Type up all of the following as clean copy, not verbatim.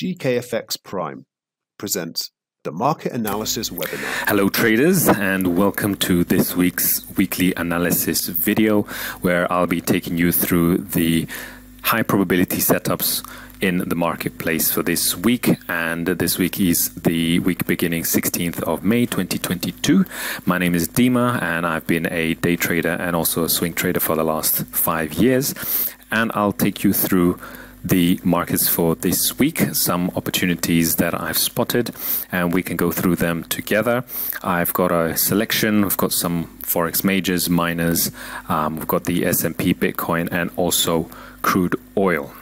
GKFX Prime presents the Market Analysis webinar. Hello traders, and welcome to this week's weekly analysis video where I'll be taking you through the high probability setups in the marketplace for this week. And this week is the week beginning 16th of May 2022. My name is Dima and I've been a day trader and also a swing trader for the last 5 years, and I'll take you through the markets for this week, some opportunities that I've spotted, and we can go through them together. I've got a selection. We've got some Forex majors, miners, we've got the S&P, Bitcoin, and also crude oil.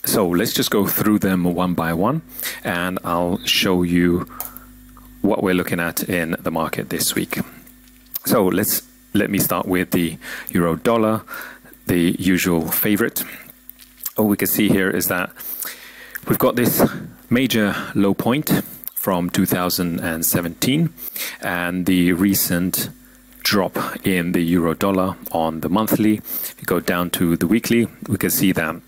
So let's just go through them one by one, and I'll show you what we're looking at in the market this week. So let me start with the euro dollar, the usual favorite. All we can see here is that we've got this major low point from 2017 and the recent drop in the euro dollar on the monthly. If you go down to the weekly, we can see that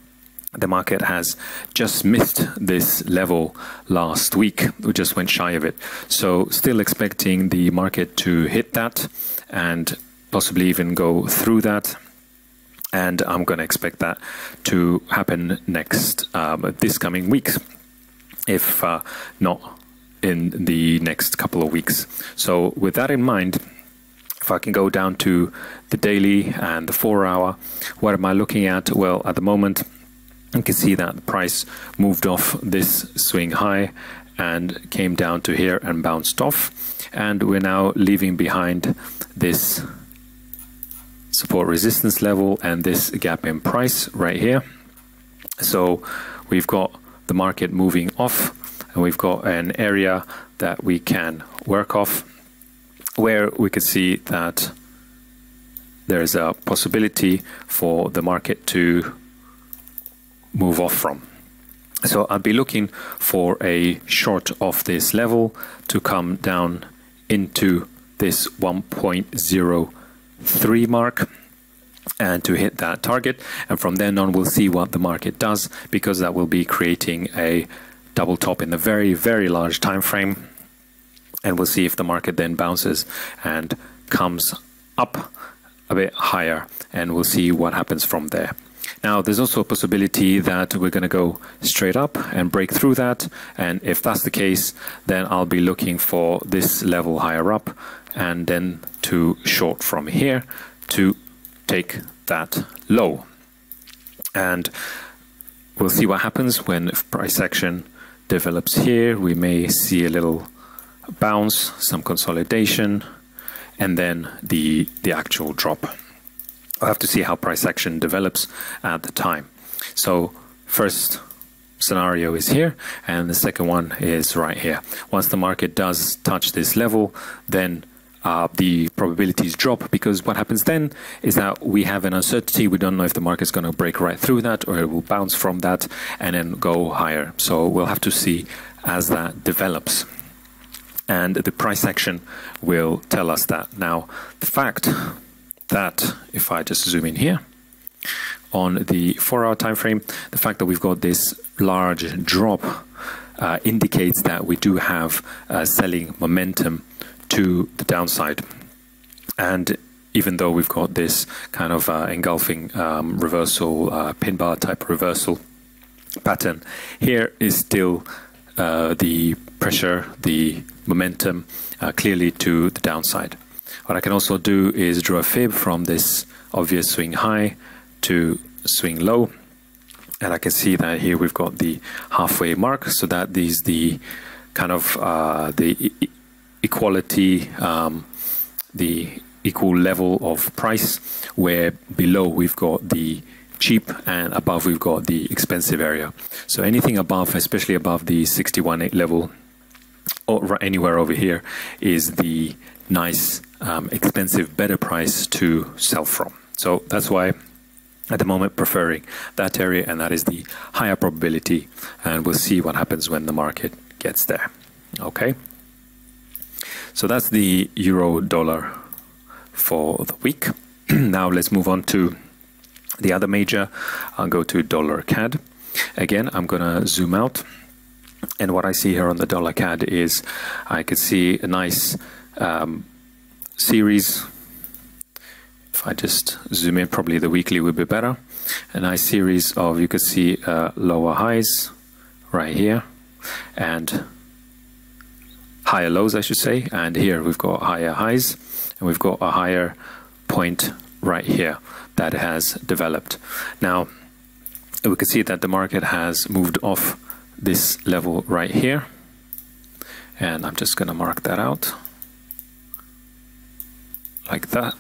the market has just missed this level last week. We just went shy of it. So still expecting the market to hit that and possibly even go through that. And I'm going to expect that to happen next, this coming weeks, if not in the next couple of weeks. So with that in mind, if I can go down to the daily and the 4-hour, what am I looking at? Well, at the moment, you can see that the price moved off this swing high and came down to here and bounced off. And we're now leaving behind this support resistance level and this gap in price right here. So we've got the market moving off, and we've got an area that we can work off where we can see that there is a possibility for the market to move off from. So I'll be looking for a short of this level to come down into this 1.03 mark and to hit that target, and from then on we'll see what the market does, because that will be creating a double top in the very, very large time frame, and we'll see if the market then bounces and comes up a bit higher, and we'll see what happens from there. Now, there's also a possibility that we're going to go straight up and break through that, and if that's the case, then I'll be looking for this level higher up and then to short from here to take that low. And we'll see what happens when price action develops here. We may see a little bounce, some consolidation, and then the actual drop. I'll have to see how price action develops at the time. So first scenario is here, and the second one is right here. Once the market does touch this level, then the probabilities drop, because what happens then is that we have an uncertainty. We don't know if the market's going to break right through that or it will bounce from that and then go higher. So we'll have to see as that develops. And the price action will tell us that. Now, the fact that, if I just zoom in here, on the 4-hour time frame, the fact that we've got this large drop indicates that we do have selling momentum to the downside. And even though we've got this kind of engulfing reversal, pin bar type reversal pattern, here is still the pressure, the momentum clearly to the downside. What I can also do is draw a fib from this obvious swing high to swing low, and I can see that here we've got the halfway mark, so that is the kind of the equality, the equal level of price, where below we've got the cheap and above we've got the expensive area. So anything above, especially above the 61.8 level or anywhere over here, is the nice expensive better price to sell from. So that's why at the moment preferring that area, and that is the higher probability, and we'll see what happens when the market gets there. Okay, so that's the euro dollar for the week. Now let's move on to the other major. I'll go to dollar CAD. Again, I'm gonna zoom out And what I see here on the dollar CAD is I could see a nice series. If I just zoom in, probably the weekly would be better. A nice series of, you could see lower highs right here and higher lows, I should say. And here we've got higher highs and we've got a higher point right here that has developed. Now, we can see that the market has moved off this level right here. And I'm just going to mark that out like that.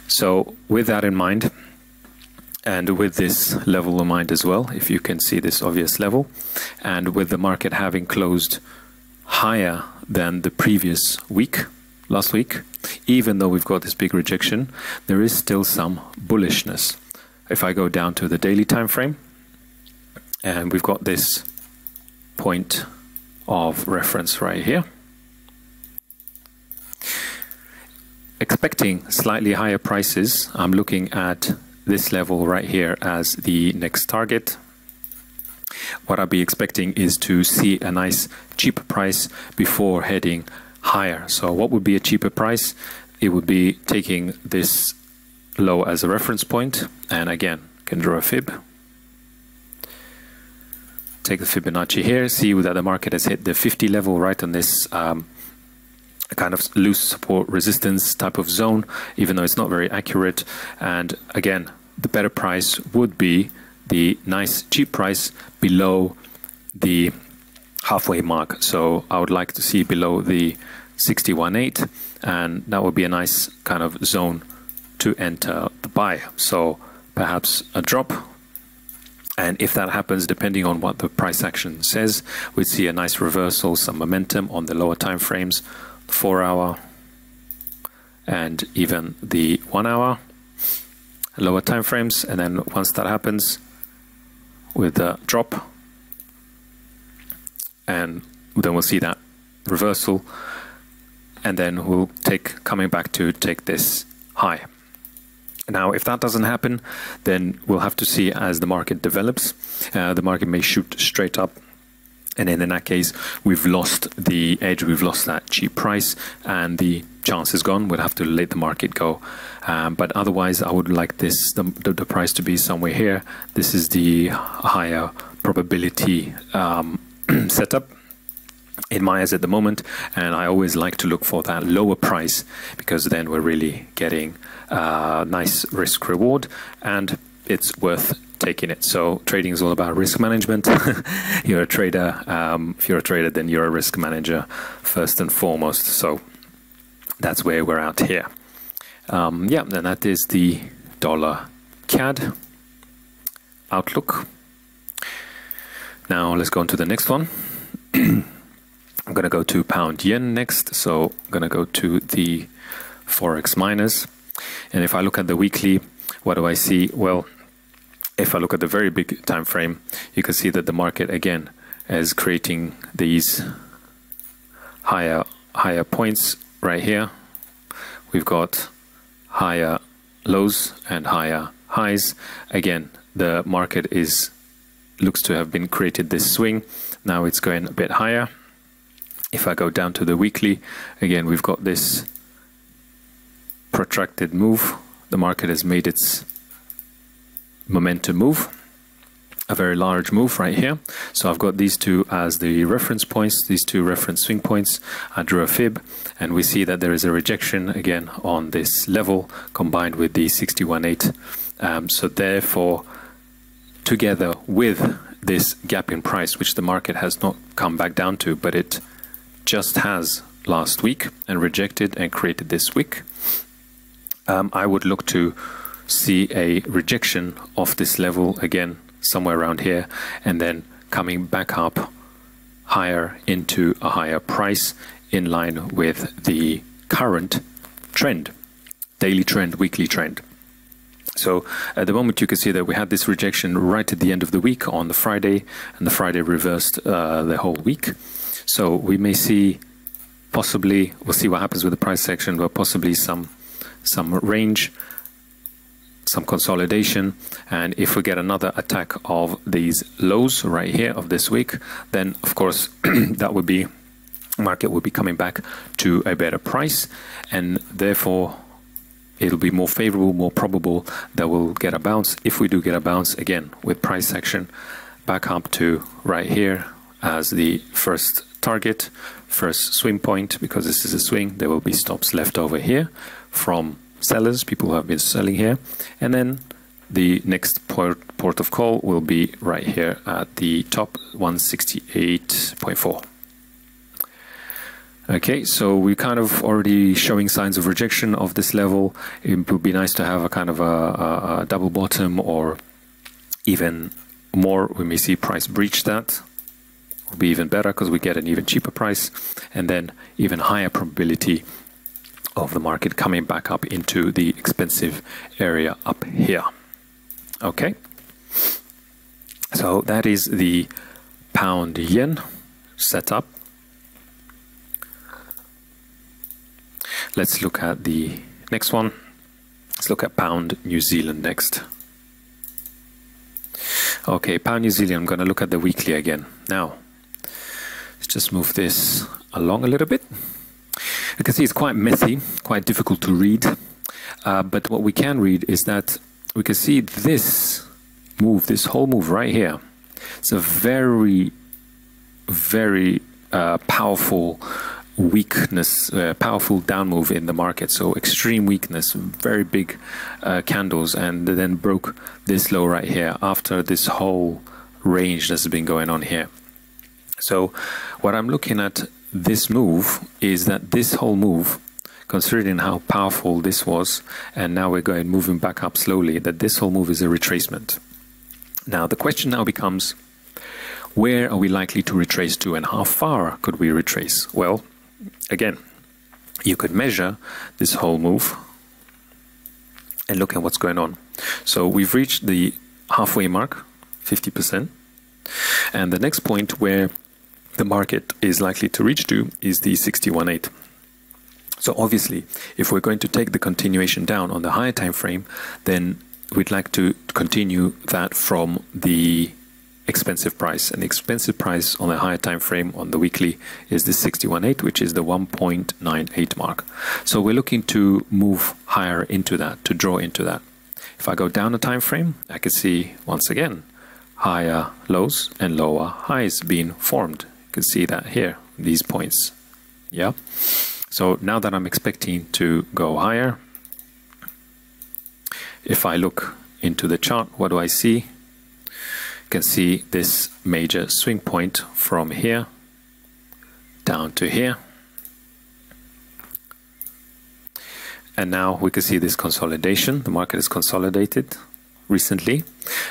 So with that in mind, and with this level in mind as well, if you can see this obvious level, and with the market having closed higher than the previous week, last week, even though we've got this big rejection, there is still some bullishness. If I go down to the daily time frame, and we've got this point of reference right here, expecting slightly higher prices, I'm looking at this level right here as the next target. What I'll be expecting is to see a nice cheaper price before heading higher. So what would be a cheaper price? It would be taking this low as a reference point, and again, can draw a fib. Take the Fibonacci here, see that the market has hit the 50 level right on this kind of loose support resistance type of zone, even though it's not very accurate. And again, the better price would be the nice cheap price below the halfway mark. So I would like to see below the 61.8, and that would be a nice kind of zone to enter the buy. So perhaps a drop. And if that happens, depending on what the price action says, we'd see a nice reversal, some momentum on the lower time frames, 4 hour and even the 1 hour lower time frames. And then once that happens with the drop, and then we'll see that reversal, and then we'll coming back to take this high. Now, if that doesn't happen, then we'll have to see as the market develops. The market may shoot straight up, and in that case, we've lost the edge, we've lost that cheap price, and the chance is gone. We'll have to let the market go. But otherwise, I would like this the price to be somewhere here. This is the higher probability setup in my eyes at the moment, and I always like to look for that lower price, because then we're really getting nice risk reward, and it's worth taking it. So trading is all about risk management. You're a trader. If you're a trader, then you're a risk manager first and foremost. So that's where we're at here. Yeah, and that is the dollar CAD outlook. Now let's go on to the next one. I'm going to go to pound yen next. So I'm going to go to the Forex miners. And if I look at the weekly, what do I see? Well, if I look at the very big time frame, you can see that the market again is creating these higher points right here. We've got higher lows and higher highs. Again, the market looks to have been created this swing. Now it's going a bit higher. If I go down to the weekly, again, we've got this protracted move. The market has made its momentum move, a very large move right here. So I've got these two as the reference points, these two reference swing points. I drew a fib, and we see that there is a rejection again on this level combined with the 61.8. So therefore, together with this gap in price, which the market has not come back down to, but it just has last week and rejected and created this wick, I would look to see a rejection of this level again somewhere around here, and then coming back up higher into a higher price in line with the current trend, daily trend, weekly trend. So at the moment you can see that we had this rejection right at the end of the week on the Friday, and the Friday reversed the whole week. So we may see, possibly, we'll see what happens with the price section, but possibly some range some consolidation, and if we get another attack of these lows right here of this week, then of course that would be, market would be coming back to a better price, and therefore it'll be more favorable, more probable that we'll get a bounce. If we do get a bounce, again with price action back up to right here as the first target, first swing point, because this is a swing, there will be stops left over here from sellers, people who have been selling here, and then the next port of call will be right here at the top, 168.4. Okay, so we're kind of already showing signs of rejection of this level. It would be nice to have a kind of a double bottom, or even more, we may see price breach that. Will be even better because we get an even cheaper price, and then even higher probability of the market coming back up into the expensive area up here. Okay, so that is the pound yen setup. Let's look at the next one. Let's look at pound New Zealand next. Okay, pound New Zealand, I'm going to look at the weekly again. Now, let's just move this along a little bit. You can see it's quite messy, quite difficult to read. But what we can read is that we can see this move, this whole move right here. It's a very, very powerful weakness, powerful down move in the market. So extreme weakness, very big candles, and then broke this low right here after this whole range that's been going on here. So what I'm looking at this move is that this whole move, considering how powerful this was, and now we're going moving back up slowly, that this whole move is a retracement. Now the question now becomes, where are we likely to retrace to, and how far could we retrace? Well, again, you could measure this whole move and look at what's going on. So we've reached the halfway mark, 50%, and the next point where the market is likely to reach to is the 61.8. So obviously, if we're going to take the continuation down on the higher time frame, then we'd like to continue that from the expensive price, and the expensive price on the higher time frame on the weekly is the 61.8, which is the 1.98 mark. So we're looking to move higher into that, to draw into that. If I go down a time frame, I can see once again higher lows and lower highs being formed. You can see that here, these points. Yeah. So now that I'm expecting to go higher, if I look into the chart, what do I see? You can see this major swing point from here down to here. And now we can see this consolidation. The market is consolidated recently.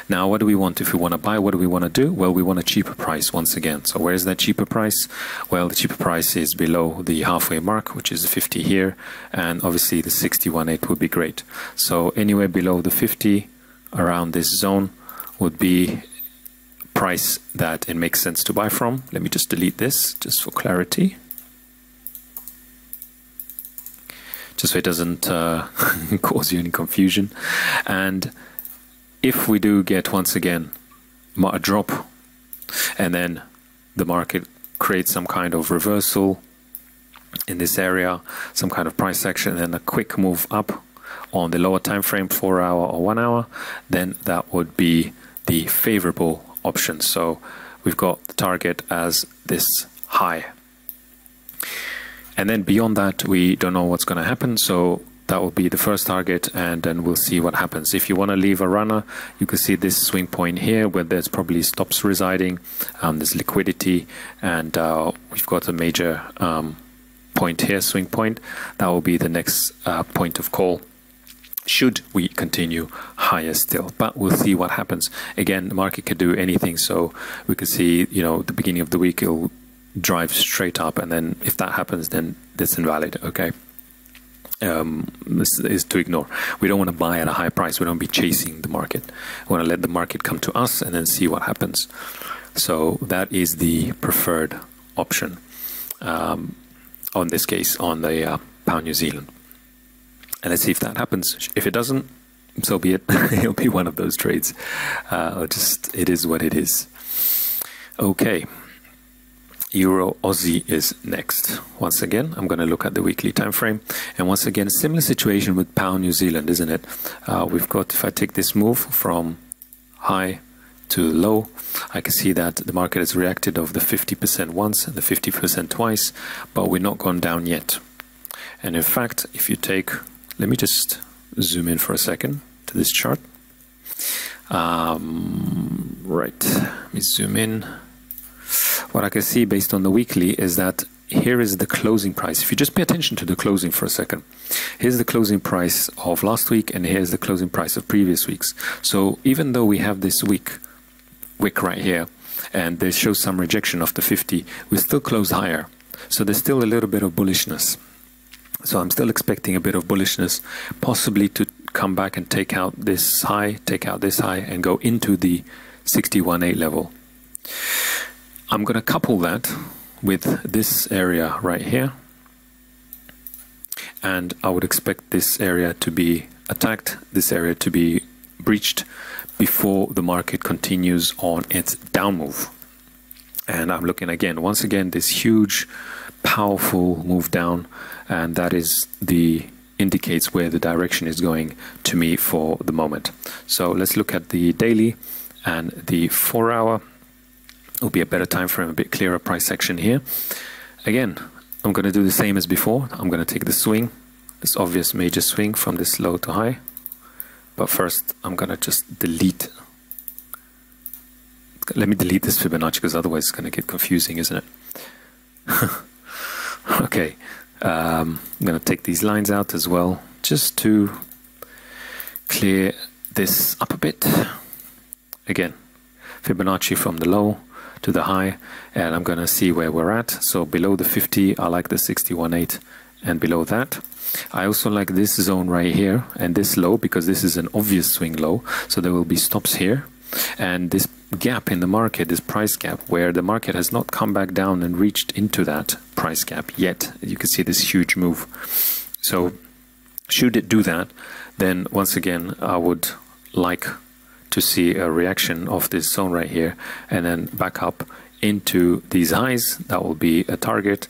Now, what do we want if we want to buy? What do we want to do? Well, we want a cheaper price once again. So where is that cheaper price? Well, the cheaper price is below the halfway mark, which is the 50 here. And obviously the 61.8 would be great. So anywhere below the 50 around this zone would be price that it makes sense to buy from. Let me just delete this just for clarity, just so it doesn't cause you any confusion. And if we do get once again a drop, and then the market creates some kind of reversal in this area, some kind of price action, and then a quick move up on the lower time frame, 4 hour or 1 hour, then that would be the favorable option. So we've got the target as this high, and then beyond that we don't know what's going to happen. So that will be the first target, and then we'll see what happens. If you want to leave a runner, you can see this swing point here where there's probably stops residing. There's liquidity, and we've got a major point here, swing point. That will be the next point of call should we continue higher still, but we'll see what happens. Again, the market could do anything, so we could see, you know, the beginning of the week it'll drive straight up, and then if that happens, then that's invalid. Okay, this is to ignore. We don't want to buy at a high price. We don't be chasing the market. We want to let the market come to us and then see what happens. So that is the preferred option on this case, on the pound New Zealand. And let's see if that happens. If it doesn't, so be it. It'll be one of those trades. It is what it is. Okay. Euro Aussie is next. Once again, I'm going to look at the weekly time frame, and once again, similar situation with pound New Zealand, isn't it? We've got, if I take this move from high to low, I can see that the market has reacted of the 50% once and the 50% twice, but we're not gone down yet. And in fact, if you take, let me just zoom in for a second to this chart. Right, let me zoom in. What I can see based on the weekly is that here is the closing price. If you just pay attention to the closing for a second, here's the closing price of last week, and here's the closing price of previous weeks. So even though we have this wick right here, and they show some rejection of the 50, we still close higher. So there's still a little bit of bullishness. So I'm still expecting a bit of bullishness, possibly to come back and take out this high, and go into the 61.8 level. I'm going to couple that with this area right here, and I would expect this area to be attacked, this area to be breached before the market continues on its down move. And I'm looking again, once again, this huge, powerful move down, and that is indicates where the direction is going to me for the moment. So let's look at the daily and the 4 hour. Will be a better time frame, a bit clearer price action here. Again, I'm going to do the same as before. I'm going to take the swing, this obvious major swing from this low to high. But first, I'm going to just delete. Let me delete this Fibonacci, because otherwise it's going to get confusing, isn't it? Okay, I'm going to take these lines out as well, just to clear this up a bit. Again, Fibonacci from the low to the high, and I'm going to see where we're at. So below the 50, I like the 61.8, and below that, I also like this zone right here and this low, because this is an obvious swing low. So there will be stops here, and this gap in the market, this price gap, where the market has not come back down and reached into that price gap yet. You can see this huge move. So should it do that, then once again, I would like to see a reaction of this zone right here, and then back up into these highs. That will be a target.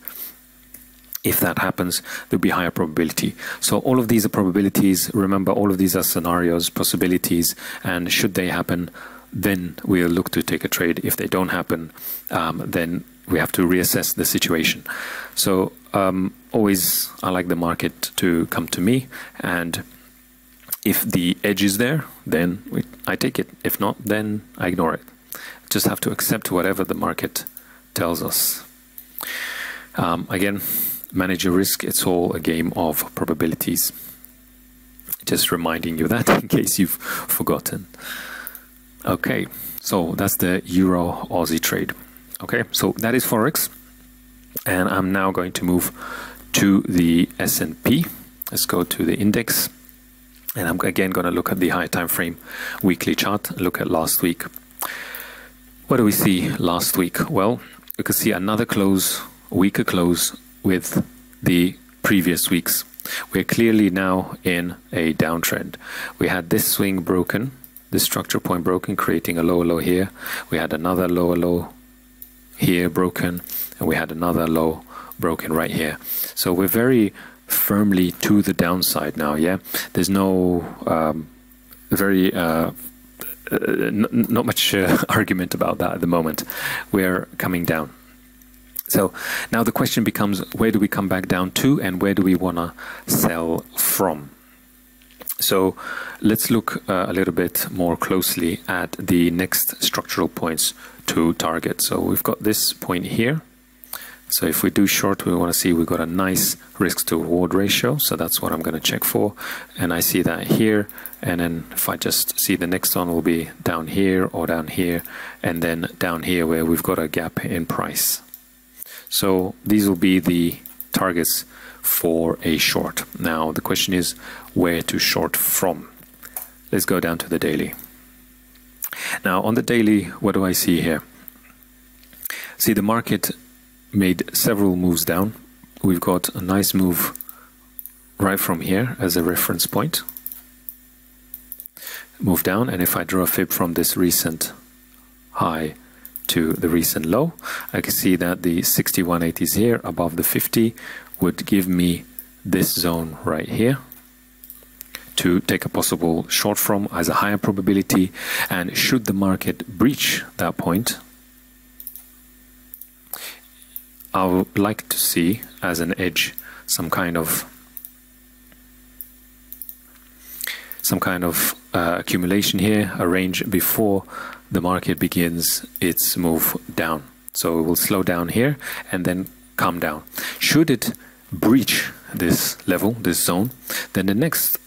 If that happens, there'll be higher probability. So all of these are probabilities. Remember, all of these are scenarios, possibilities, and should they happen, then we'll look to take a trade. If they don't happen, then we have to reassess the situation. So always, I like the market to come to me, and if the edge is there, then I take it. If not, then I ignore it. Just have to accept whatever the market tells us. Again, manage your risk. It's all a game of probabilities. Just reminding you that in case you've forgotten. Okay, so that's the Euro Aussie trade. Okay, so that is Forex. And I'm now going to move to the S&P. Let's go to the index. And I'm again going to look at the high time frame weekly chart, look at last week. What do we see last week? Well, you can see another close, weaker close with the previous weeks. We're clearly now in a downtrend. We had this swing broken, this structure point broken, creating a lower low here. We had another lower low here broken, and we had another low broken right here. So we're very firmly to the downside now. Yeah, there's no not much argument about that at the moment. We're coming down. So now the question becomes, where do we come back down to, and where do we want to sell from? So let's look a little bit more closely at the next structural points to target. So we've got this point here. So if we do short, we want to see we've got a nice risk to reward ratio. So that's what I'm going to check for. And I see that here. And then if I just see the next one will be down here or down here, and then down here where we've got a gap in price. So these will be the targets for a short. Now the question is where to short from. Let's go down to the daily. Now on the daily, what do I see here? See, the market made several moves down. We've got a nice move right from here as a reference point. move down, and if I draw a fib from this recent high to the recent low, I can see that the 61.80s here above the 50 would give me this zone right here to take a possible short from as a higher probability. And should the market breach that point, I would like to see as an edge some kind of accumulation here, a range before the market begins its move down. So it will slow down here and then come down. Should it breach this level, this zone, then the next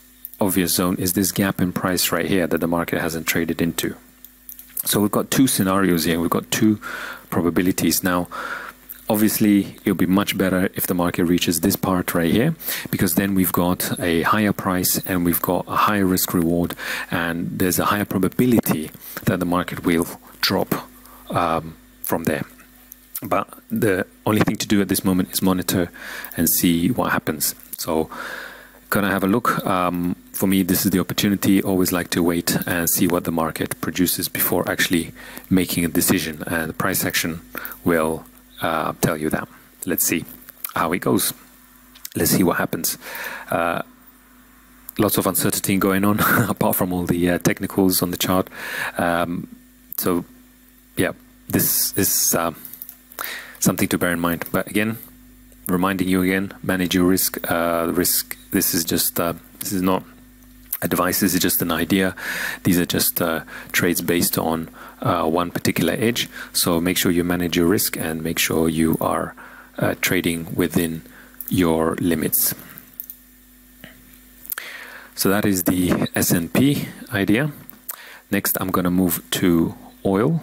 obvious zone is this gap in price right here that the market hasn't traded into. So we've got two scenarios here. We've got two probabilities. Now, obviously, it'll be much better if the market reaches this part right here, because then we've got a higher price and we've got a higher risk reward, and there's a higher probability that the market will drop from there. But the only thing to do at this moment is monitor and see what happens. So gonna have a look. For me, this is the opportunity. Always like to wait and see what the market produces before actually making a decision, and the price action will tell you that. Let's see how it goes. Let's see what happens. Lots of uncertainty going on apart from all the technicals on the chart. So yeah, this is something to bear in mind. But again, reminding you again, manage your risk. This is just this is not advice. This is just an idea. These are just trades based on one particular edge. So make sure you manage your risk and make sure you are trading within your limits. So that is the S&P idea. Next, I'm going to move to oil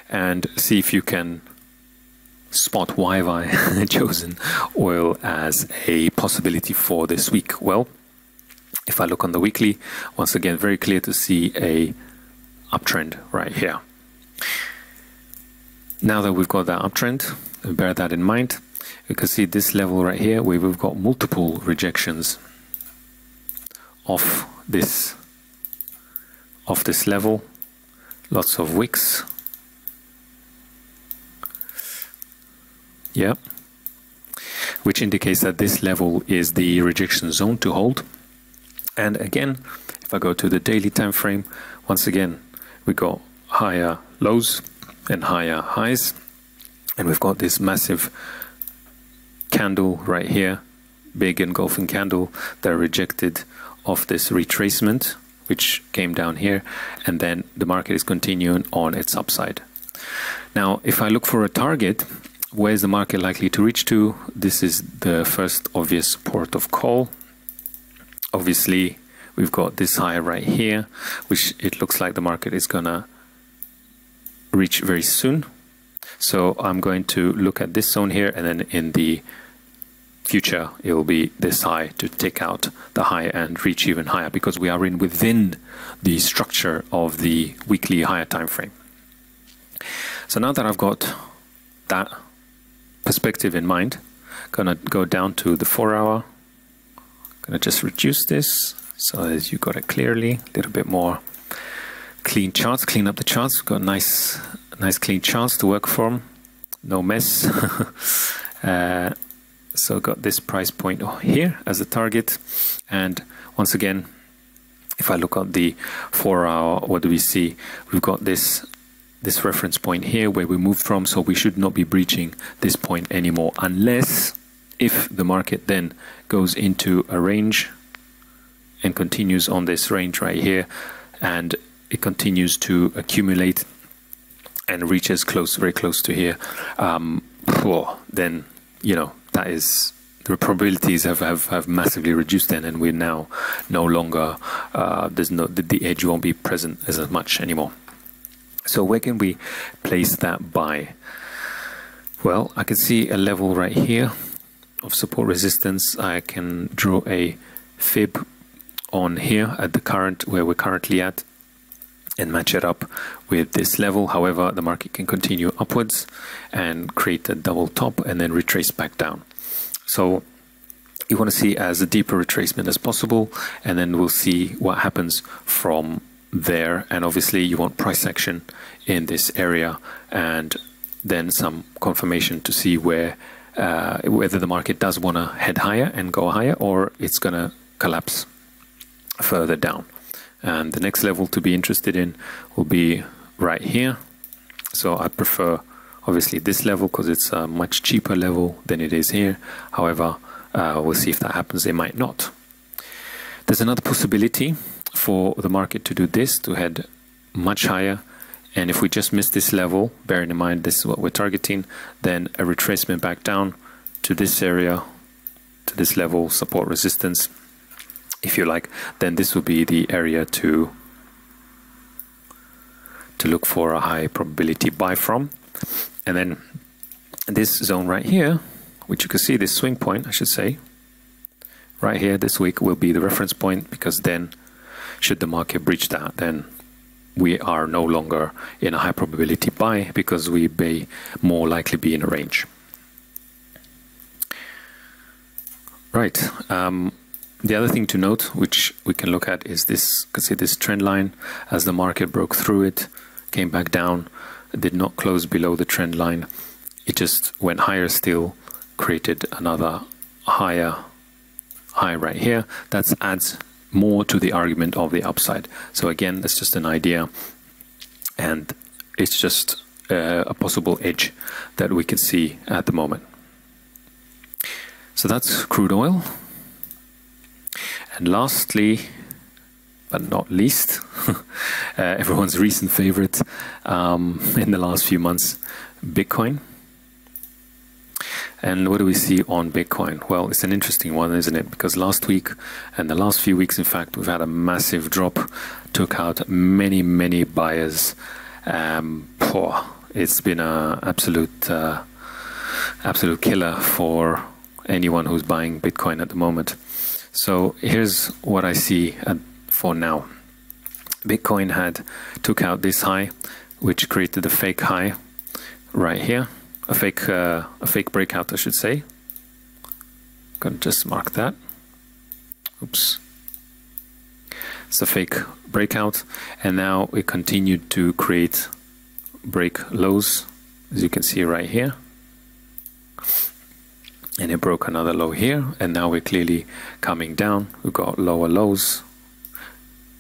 and see if you can spot why have I chosen oil as a possibility for this week. Well, if I look on the weekly, once again, very clear to see a uptrend right here. Now that we've got that uptrend, bear that in mind. You can see this level right here where we've got multiple rejections of this level, lots of wicks. Yeah, which indicates that this level is the rejection zone to hold. And again, if I go to the daily time frame, once again, we got higher lows and higher highs, and we've got this massive candle right here, big engulfing candle that rejected off this retracement, which came down here, and then the market is continuing on its upside. Now, if I look for a target, where's the market likely to reach to? This is the first obvious port of call. Obviously, we've got this high right here, which it looks like the market is gonna reach very soon. So I'm going to look at this zone here, and then in the future, it will be this high to take out the high and reach even higher, because we are within the structure of the weekly higher time frame. So now that I've got that perspective in mind, gonna go down to the 4 hour. Gonna just reduce this so as you got it clearly, a little bit more clean charts, clean up the charts. We've got nice clean charts to work from, no mess. So got this price point here as a target, and once again, if I look at the 4 hour, what do we see? We've got this reference point here where we moved from, so we should not be breaching this point anymore, unless if the market then goes into a range and continues on this range right here, and it continues to accumulate and reaches close, very close to here, then, you know, that is, the probabilities have massively reduced then, and we're now no longer, the edge won't be present as much anymore. So where can we place that buy? Well, I can see a level right here of support resistance. I can draw a fib on here at the current, where we're currently at, and match it up with this level. However, the market can continue upwards and create a double top and then retrace back down. So you want to see as a deeper retracement as possible, and then we'll see what happens from there. And obviously you want price action in this area, and then some confirmation to see where whether the market does want to head higher and go higher, or it's going to collapse further down. And the next level to be interested in will be right here. So I prefer obviously this level because it's a much cheaper level than it is here. However, we'll see if that happens. It might not. There's another possibility for the market to do this, to head much higher. And if we just miss this level, bearing in mind this is what we're targeting, then a retracement back down to this area, to this level, support resistance, if you like, then this will be the area to look for a high probability buy from. And then this zone right here, which you can see, this swing point, I should say, right here this week will be the reference point, because then should the market breach that, then we are no longer in a high probability buy, because we may more likely be in a range. Right. The other thing to note, which we can look at, is this. You can see this trend line. As the market broke through it, came back down, did not close below the trend line. It just went higher still, created another higher high right here. That adds more to the argument of the upside. So again, that's just an idea, and it's just a possible edge that we can see at the moment. So that's crude oil. And lastly, but not least, everyone's recent favorite in the last few months, Bitcoin. And what do we see on Bitcoin? Well, it's an interesting one, isn't it? Because last week and the last few weeks, in fact, we've had a massive drop, took out many, many buyers. It's been an absolute killer for anyone who's buying Bitcoin at the moment. So here's what I see for now. Bitcoin took out this high, which created a fake high right here. A fake breakout, I should say. Gonna just mark that. Oops. It's a fake breakout, and now we continued to break lows, as you can see right here. And it broke another low here, and now we're clearly coming down. We've got lower lows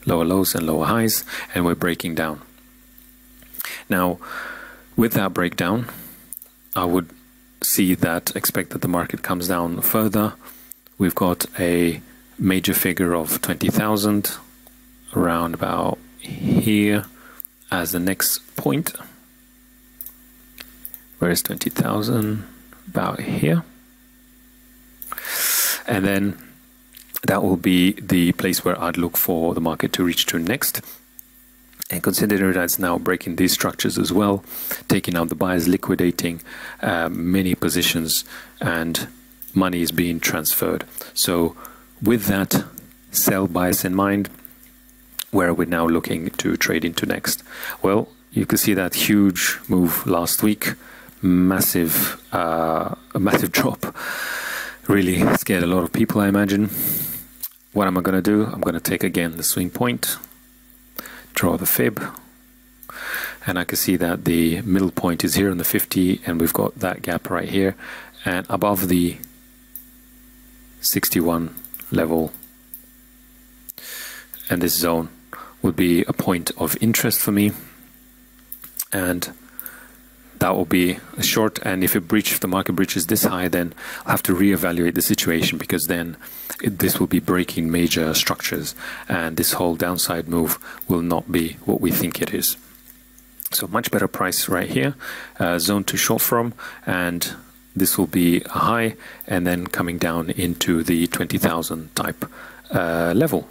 and lower highs, and we're breaking down. Now, with that breakdown, I would expect that the market comes down further. We've got a major figure of 20,000 around about here as the next point. Where is 20,000? About here. And then that will be the place where I'd look for the market to reach to next. And considering that it's now breaking these structures as well, taking out the buyers, liquidating many positions, and money is being transferred. So with that sell bias in mind, where are we now looking to trade into next? Well, you can see that huge move last week, a massive drop. Really scared a lot of people, I imagine. What am I going to do? I'm going to take again the swing point, draw the fib, and I can see that the middle point is here on the 50, and we've got that gap right here, and above the 61 level, and this zone would be a point of interest for me, and that will be a short. And if the market breaches this high, then I'll have to reevaluate the situation, because then this will be breaking major structures, and this whole downside move will not be what we think it is. So much better price right here, zone to short from, and this will be a high, and then coming down into the 20,000 type level,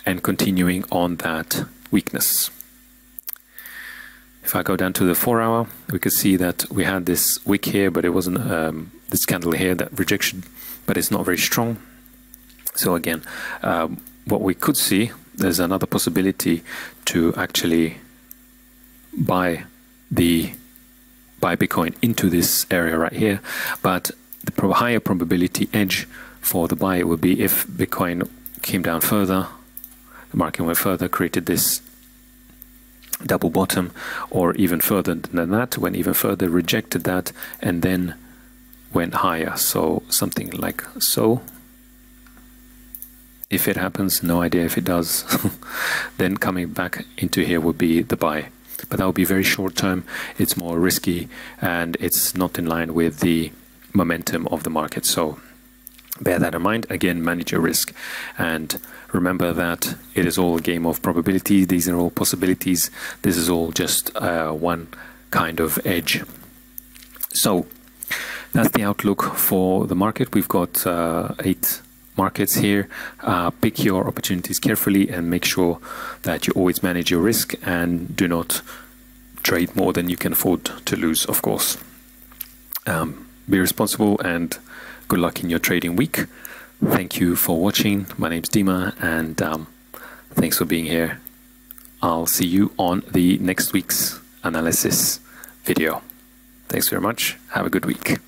and continuing on that weakness. If I go down to the 4 hour, we can see that we had this wick here, but it wasn't this candle here, that rejection, but it's not very strong. So again, what we could see, there's another possibility to actually buy Bitcoin into this area right here, but the higher probability edge for the buy would be if Bitcoin came down further, the market went further, created this double bottom, or even further than that, went even further, rejected that, and then went higher. So something like so. If it happens, no idea if it does, then coming back into here would be the buy. But that would be very short term, it's more risky, and it's not in line with the momentum of the market. So bear that in mind. Again, manage your risk, and remember that it is all a game of probability. These are all possibilities. This is all just one kind of edge. So that's the outlook for the market. We've got 8 markets here. Pick your opportunities carefully and make sure that you always manage your risk and do not trade more than you can afford to lose, of course. Be responsible, and good luck in your trading week. Thank you for watching. My name's Dima, and thanks for being here. I'll see you on the next week's analysis video. Thanks very much. Have a good week.